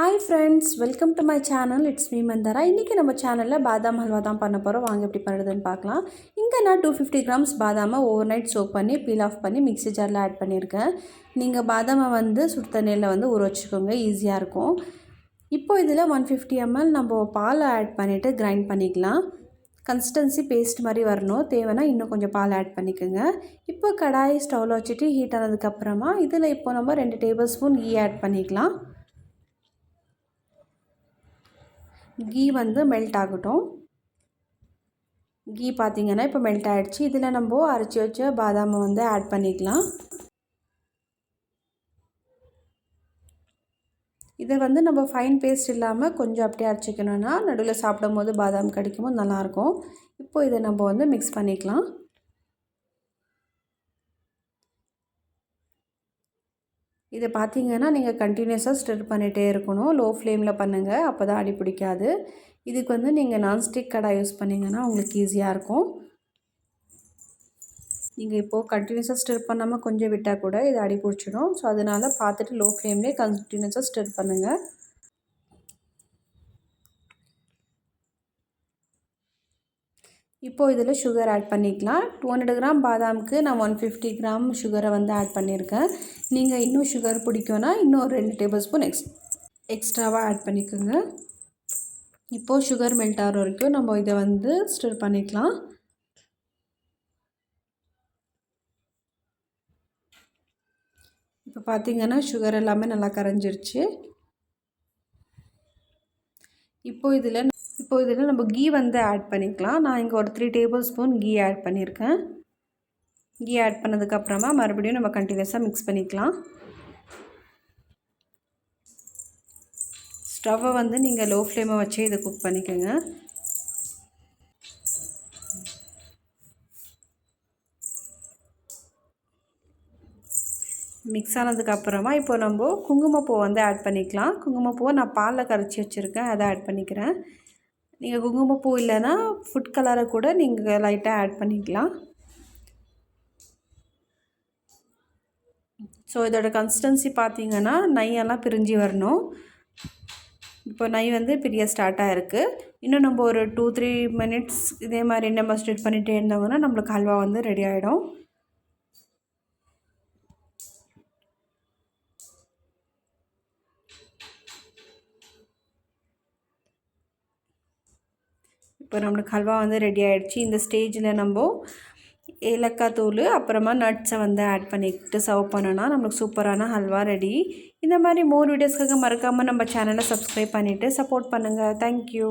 Hi friends, welcome to my channel. It's me Manthra. இன்றைக்கி நம்ம சேனலில் பாதாம் ஹல்வா தான் பண்ண போகிறோம். வாங்க எப்படி பண்ணுறதுன்னு பார்க்கலாம். இங்கே நான் 250 கிராம்ஸ் பாதாமை ஓவர் நைட் சோக் பண்ணி பீல் ஆஃப் பண்ணி மிக்ஸி ஜாரில் ஆட் பண்ணியிருக்கேன். நீங்கள் பாதாமை சுடு தண்ணியில் ஊற வச்சுக்கோங்க, ஈஸியாக இருக்கும். இப்போது இதில் 150 ml நம்ம பால் ஆட் பண்ணிவிட்டு கிரைண்ட் பண்ணிக்கலாம். கன்சிஸ்டன்சி பேஸ்ட் மாதிரி வரணும். தேவைன்னா இன்னும் கொஞ்சம் பால் ஆட் பண்ணிக்கோங்க. இப்போ கடாய் ஸ்டவ்வில் வச்சுட்டு ஹீட் ஆனதுக்கப்புறமா இதில் இப்போ நம்ம 2 டேபிள் ஸ்பூன் கீ ஆட் பண்ணிக்கலாம். கீ மெல்ட் ஆகட்டும். கீ பார்த்திங்கன்னா இப்போ மெல்ட் ஆகிடுச்சு. இதில் நம்ம அரைச்சி வச்ச பாதாமை ஆட் பண்ணிக்கலாம். இதை நம்ம ஃபைன் பேஸ்ட் இல்லாமல் கொஞ்சம் அப்படியே அரைச்சிக்கணுன்னா நடுவில் சாப்பிடும் போது பாதாம் கடிக்கும்போது நல்லாயிருக்கும். இப்போ இதை நம்ம மிக்ஸ் பண்ணிக்கலாம். இதை பார்த்திங்கன்னா நீங்கள் கண்டினியூஸாக ஸ்டிர் பண்ணிகிட்டே இருக்கணும். லோ ஃப்ளேமில் பண்ணுங்கள், அப்போ தான் அடி பிடிக்காது. இதுக்கு நீங்கள் நான்ஸ்டிக் கடாய் யூஸ் பண்ணிங்கன்னா உங்களுக்கு ஈஸியாக இருக்கும். நீங்கள் இப்போது கண்டினியூஸாக ஸ்டிர் பண்ணாமல் கொஞ்சம் விட்டால் கூட இது அடி பிடிச்சிடும். ஸோ அதனால் பார்த்துட்டு லோ ஃப்ளேம்லேயே கண்டினியூஸாக ஸ்டிர் பண்ணுங்கள். இப்போது இதில் சுகர் ஆட் பண்ணிக்கலாம். 200 கிராம் பாதாமுக்கு நான் 150 கிராம் சுகரை ஆட் பண்ணியிருக்கேன். நீங்கள் இன்னும் சுகர் பிடிக்கும்னா இன்னும் 2 டேபிள் ஸ்பூன் எக்ஸ்ட்ராவாக ஆட் பண்ணிக்கோங்க. இப்போது சுகர் மெல்ட் ஆகிற வரைக்கும் நம்ம இதை ஸ்டிர் பண்ணிக்கலாம். இப்போ பார்த்திங்கன்னா சுகர் எல்லாமே நல்லா கரைஞ்சிருச்சு. இப்போது இதில் நம்ம கீ ஆட் பண்ணிக்கலாம். நான் இங்கே ஒரு 3 டேபிள் ஸ்பூன் கீ ஆட் பண்ணியிருக்கேன். கீ ஆட் பண்ணதுக்கப்புறமா மறுபடியும் நம்ம கண்டினியூஸாக மிக்ஸ் பண்ணிக்கலாம். ஸ்டவ்வை நீங்கள் லோ ஃப்ளேமை வச்சே இதை குக் பண்ணிக்கோங்க. மிக்ஸ் ஆனதுக்கப்புறமா இப்போ நம்ம குங்குமப்பூ ஆட் பண்ணிக்கலாம். குங்குமப்பூவை நான் பாலில் கரைச்சி வச்சுருக்கேன், அதை ஆட் பண்ணிக்கிறேன். நீங்கள் குங்குமப்பூ இல்லைன்னா ஃபுட் கலரை கூட நீங்கள் லைட்டாக ஆட் பண்ணிக்கலாம். ஸோ இதோட கன்சிஸ்டன்சி பார்த்திங்கன்னா நெய்யெல்லாம் பிரிஞ்சு வரணும். இப்போ நெய் பிரிய ஸ்டார்ட் ஆகிருக்கு. இன்னும் நம்ம ஒரு 2-3 மினிட்ஸ் இதே மாதிரி நம்ம ஸ்டிர் பண்ணிகிட்டே இருந்தோம்னா நம்மளுக்கு ஹல்வா ரெடி ஆகிடும். இப்போ நம்மளுக்கு ஹல்வா ரெடி ஆகிடுச்சு. இந்த ஸ்டேஜில் நம்ம ஏலக்காய் தூள் அப்புறமா நட்ஸை ஆட் பண்ணிக்கிட்டு சர்வ் பண்ணோன்னா நம்மளுக்கு சூப்பரான ஹல்வா ரெடி. இந்த மாதிரி மோர் வீடியோஸ்க்காக மறக்காமல் நம்ம சேனலை சப்ஸ்கிரைப் பண்ணிவிட்டு சப்போர்ட் பண்ணுங்கள். தேங்க்யூ.